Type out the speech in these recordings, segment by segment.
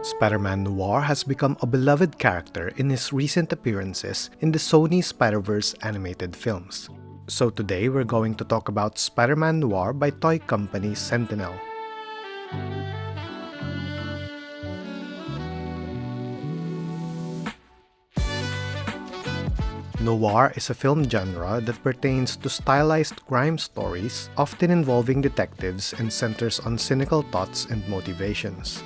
Spider-Man Noir has become a beloved character in his recent appearances in the Sony Spider-Verse animated films. So today we're going to talk about Spider-Man Noir by toy company SenTiNel. Noir is a film genre that pertains to stylized crime stories, often involving detectives and centers on cynical thoughts and motivations.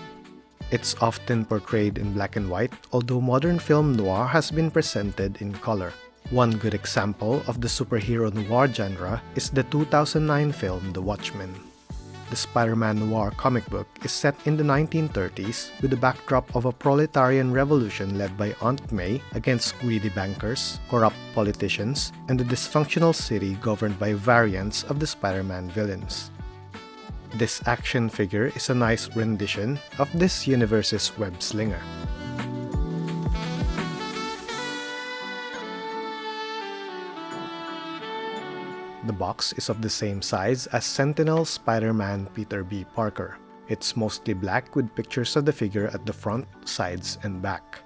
It's often portrayed in black and white, although modern film noir has been presented in color. One good example of the superhero noir genre is the 2009 film The Watchmen. The Spider-Man Noir comic book is set in the 1930s with the backdrop of a proletarian revolution led by Aunt May against greedy bankers, corrupt politicians, and a dysfunctional city governed by variants of the Spider-Man villains. This action figure is a nice rendition of this universe's web slinger. The box is of the same size as SenTiNel Spider-Man Peter B. Parker. It's mostly black with pictures of the figure at the front, sides, and back.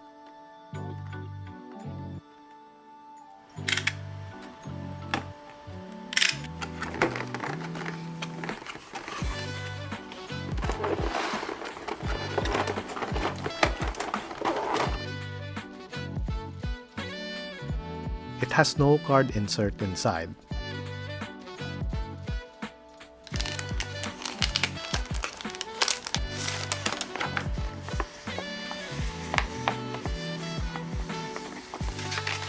It has no card insert inside.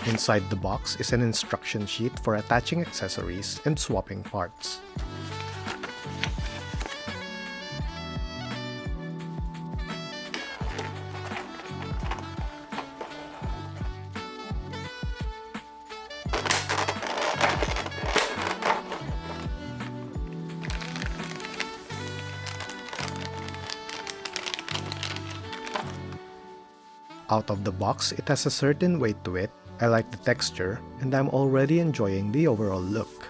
Inside the box is an instruction sheet for attaching accessories and swapping parts. Out of the box, it has a certain weight to it. I like the texture, and I'm already enjoying the overall look.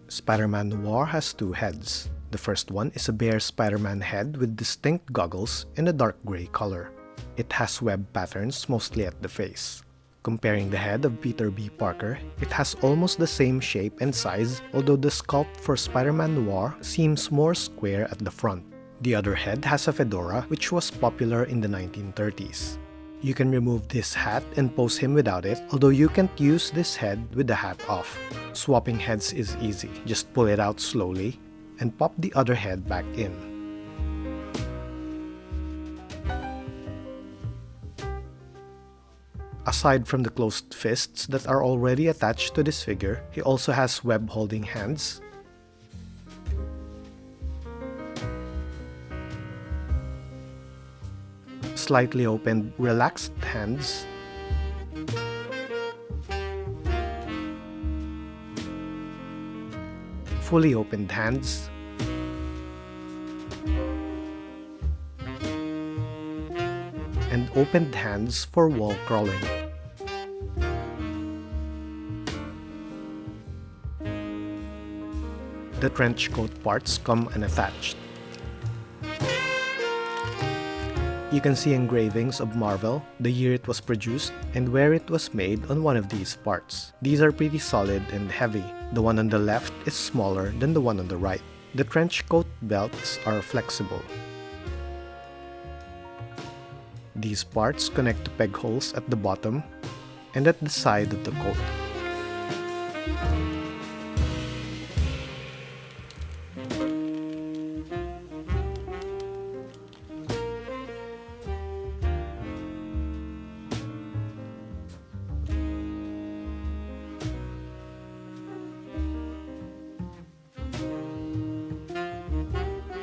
Spider-Man Noir has two heads. The first one is a bare Spider-Man head with distinct goggles in a dark gray color. It has web patterns mostly at the face. Comparing the head of Peter B. Parker, it has almost the same shape and size, although the sculpt for Spider-Man Noir seems more square at the front. The other head has a fedora, which was popular in the 1930s. You can remove this hat and pose him without it, although you can't use this head with the hat off. Swapping heads is easy. Just pull it out slowly and pop the other head back in. Aside from the closed fists that are already attached to this figure, he also has web-holding hands, slightly opened, relaxed hands, fully opened hands, and opened hands for wall crawling. The trench coat parts come unattached. You can see engravings of Marvel, the year it was produced, and where it was made on one of these parts. These are pretty solid and heavy. The one on the left is smaller than the one on the right. The trench coat belts are flexible. These parts connect to peg holes at the bottom and at the side of the coat.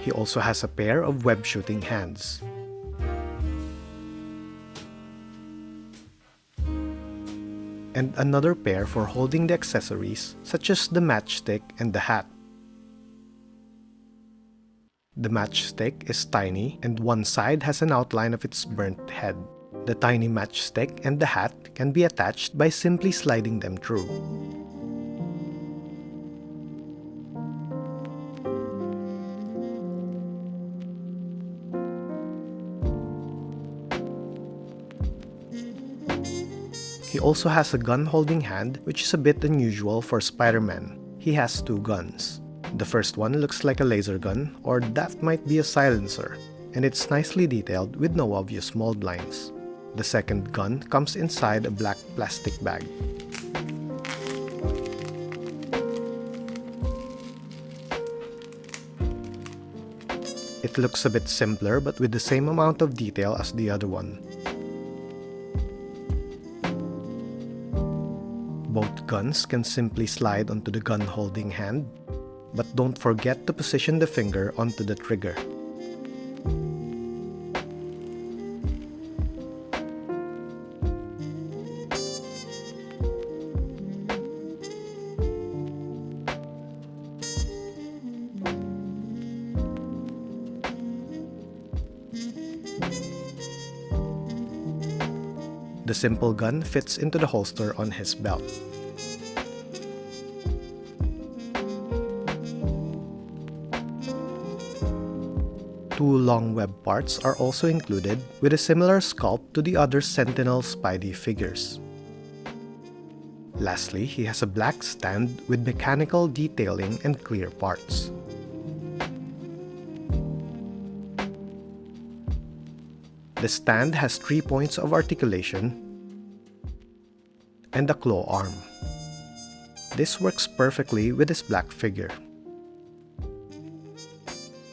He also has a pair of web shooting hands. And another pair for holding the accessories, such as the matchstick and the hat. The matchstick is tiny and one side has an outline of its burnt head. The tiny matchstick and the hat can be attached by simply sliding them through. He also has a gun-holding hand, which is a bit unusual for Spider-Man. He has two guns. The first one looks like a laser gun, or that might be a silencer, and it's nicely detailed with no obvious mold lines. The second gun comes inside a black plastic bag. It looks a bit simpler but with the same amount of detail as the other one. Both guns can simply slide onto the gun-holding hand, but don't forget to position the finger onto the trigger. The simple gun fits into the holster on his belt. Two long web parts are also included with a similar sculpt to the other SenTiNel Spidey figures. Lastly, he has a black stand with mechanical detailing and clear parts. The stand has 3 points of articulation and a claw arm. This works perfectly with his black figure.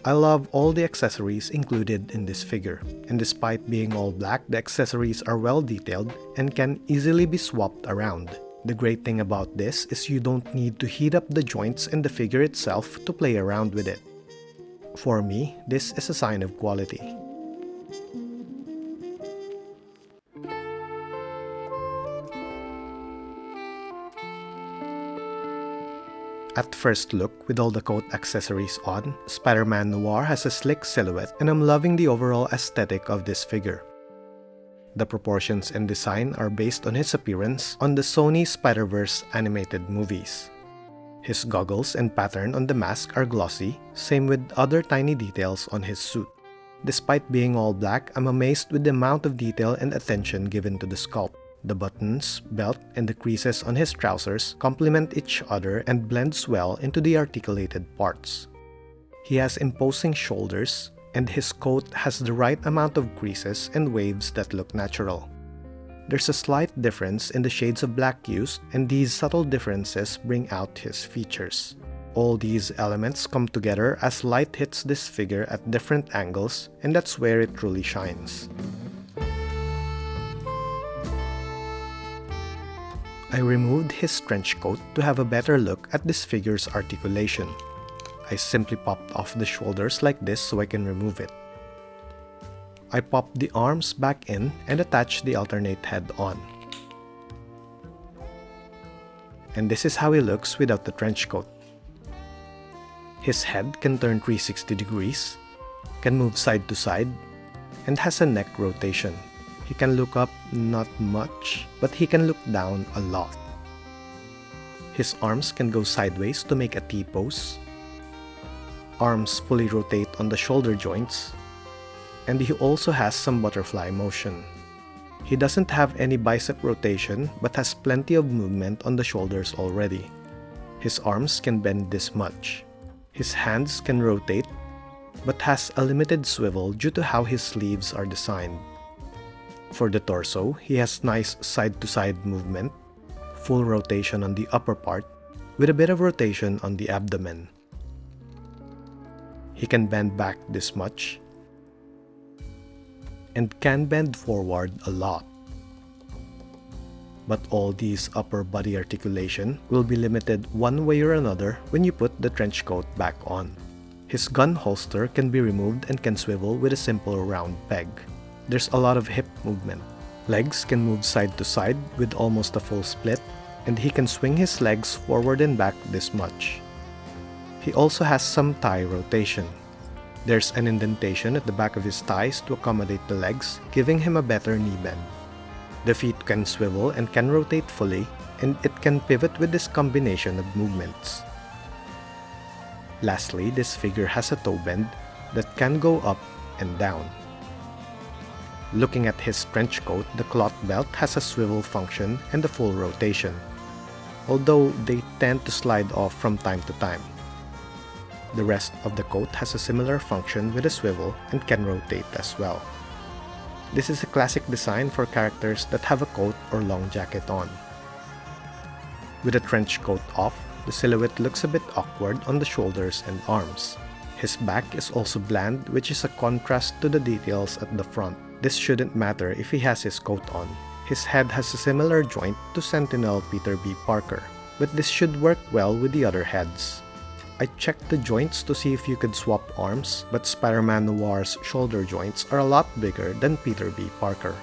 I love all the accessories included in this figure, and despite being all black, the accessories are well detailed and can easily be swapped around. The great thing about this is you don't need to heat up the joints in the figure itself to play around with it. For me, this is a sign of quality. At first look, with all the coat accessories on, Spider-Man Noir has a slick silhouette, and I'm loving the overall aesthetic of this figure. The proportions and design are based on his appearance on the Sony Spider-Verse animated movies. His goggles and pattern on the mask are glossy, same with other tiny details on his suit. Despite being all black, I'm amazed with the amount of detail and attention given to the sculpt. The buttons, belt, and the creases on his trousers complement each other and blends well into the articulated parts. He has imposing shoulders, and his coat has the right amount of creases and waves that look natural. There's a slight difference in the shades of black used, and these subtle differences bring out his features. All these elements come together as light hits this figure at different angles, and that's where it truly shines. I removed his trench coat to have a better look at this figure's articulation. I simply popped off the shoulders like this so I can remove it. I popped the arms back in and attached the alternate head on. And this is how he looks without the trench coat. His head can turn 360 degrees, can move side to side, and has a neck rotation. He can look up not much, but he can look down a lot. His arms can go sideways to make a T-pose. Arms fully rotate on the shoulder joints, and he also has some butterfly motion. He doesn't have any bicep rotation but has plenty of movement on the shoulders already. His arms can bend this much. His hands can rotate but has a limited swivel due to how his sleeves are designed. For the torso, he has nice side-to-side movement, full rotation on the upper part, with a bit of rotation on the abdomen. He can bend back this much, and can bend forward a lot. But all these upper body articulation will be limited one way or another when you put the trench coat back on. His gun holster can be removed and can swivel with a simple round peg. There's a lot of hip movement. Legs can move side to side with almost a full split, and he can swing his legs forward and back this much. He also has some thigh rotation. There's an indentation at the back of his thighs to accommodate the legs, giving him a better knee bend. The feet can swivel and can rotate fully, and it can pivot with this combination of movements. Lastly, this figure has a toe bend that can go up and down. Looking at his trench coat, the cloth belt has a swivel function and a full rotation, although they tend to slide off from time to time. The rest of the coat has a similar function with a swivel and can rotate as well. This is a classic design for characters that have a coat or long jacket on. With the trench coat off, the silhouette looks a bit awkward on the shoulders and arms. His back is also bland, which is a contrast to the details at the front. This shouldn't matter if he has his coat on. His head has a similar joint to SenTiNel Peter B. Parker, but this should work well with the other heads. I checked the joints to see if you could swap arms, but Spider-Man Noir's shoulder joints are a lot bigger than Peter B. Parker.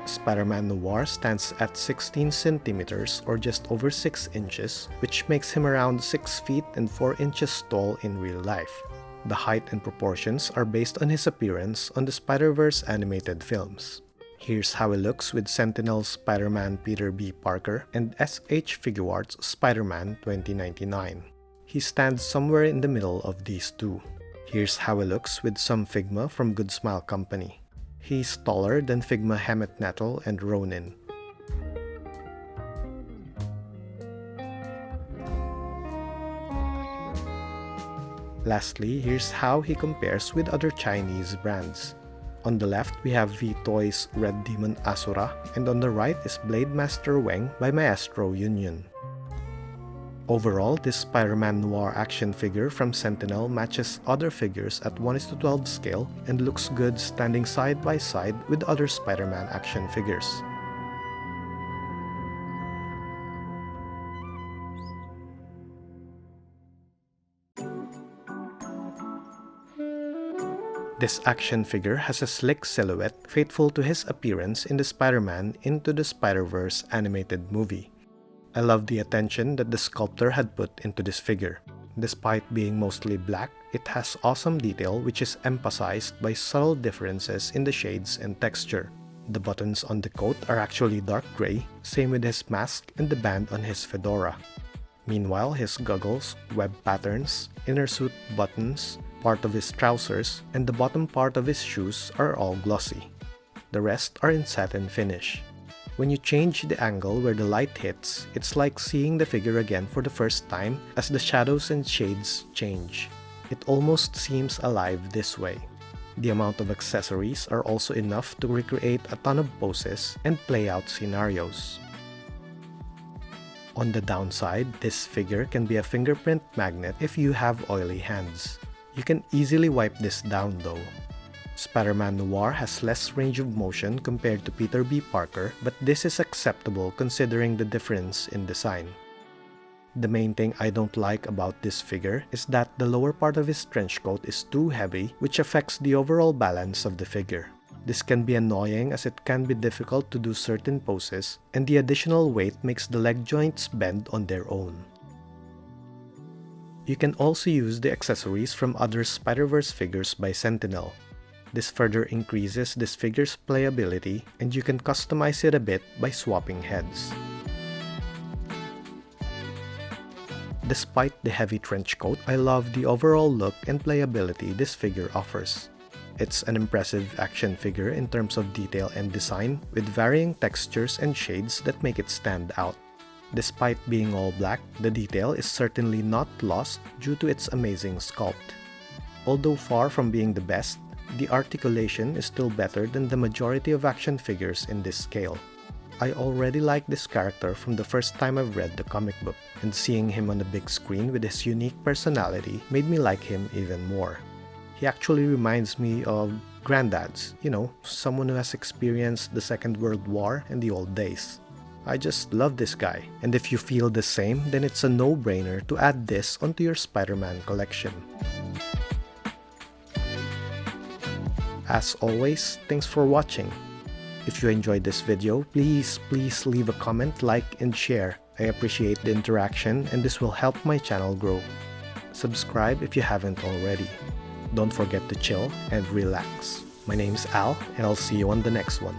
Spider-Man Noir stands at 16 centimeters or just over 6 inches, which makes him around 6 feet and 4 inches tall in real life. The height and proportions are based on his appearance on the Spider-Verse animated films. Here's how he looks with SenTiNel Spider-Man Peter B. Parker and SH Figuarts Spider-Man 2099. He stands somewhere in the middle of these two. Here's how he looks with some Figma from Good Smile Company. He's taller than Figma Hemet Nettle and Ronin. Lastly, here's how he compares with other Chinese brands. On the left, we have V-Toys Red Demon Asura, and on the right is Blade Master Weng by Maestro Union. Overall, this Spider-Man Noir action figure from SenTiNel matches other figures at 1:12 scale and looks good standing side by side with other Spider-Man action figures. This action figure has a slick silhouette faithful to his appearance in the Spider-Man Into the Spider-Verse animated movie. I love the attention that the sculptor had put into this figure. Despite being mostly black, it has awesome detail which is emphasized by subtle differences in the shades and texture. The buttons on the coat are actually dark gray, same with his mask and the band on his fedora. Meanwhile, his goggles, web patterns, inner suit buttons, part of his trousers, and the bottom part of his shoes are all glossy. The rest are in satin finish. When you change the angle where the light hits, it's like seeing the figure again for the first time as the shadows and shades change. It almost seems alive this way. The amount of accessories are also enough to recreate a ton of poses and play out scenarios. On the downside, this figure can be a fingerprint magnet if you have oily hands. You can easily wipe this down though. Spider-Man Noir has less range of motion compared to Peter B. Parker, but this is acceptable considering the difference in design. The main thing I don't like about this figure is that the lower part of his trench coat is too heavy, which affects the overall balance of the figure. This can be annoying as it can be difficult to do certain poses, and the additional weight makes the leg joints bend on their own. You can also use the accessories from other Spider-Verse figures by SenTiNel. This further increases this figure's playability, and you can customize it a bit by swapping heads. Despite the heavy trench coat, I love the overall look and playability this figure offers. It's an impressive action figure in terms of detail and design, with varying textures and shades that make it stand out. Despite being all black, the detail is certainly not lost due to its amazing sculpt. Although far from being the best, the articulation is still better than the majority of action figures in this scale. I already like this character from the first time I've read the comic book, and seeing him on the big screen with his unique personality made me like him even more. He actually reminds me of granddads, someone who has experienced the Second World War and the old days. I just love this guy, and if you feel the same, then it's a no-brainer to add this onto your Spider-Man collection. As always, thanks for watching. If you enjoyed this video, please leave a comment, like, and share. I appreciate the interaction and this will help my channel grow. Subscribe if you haven't already. Don't forget to chill and relax. My name's Al, and I'll see you on the next one.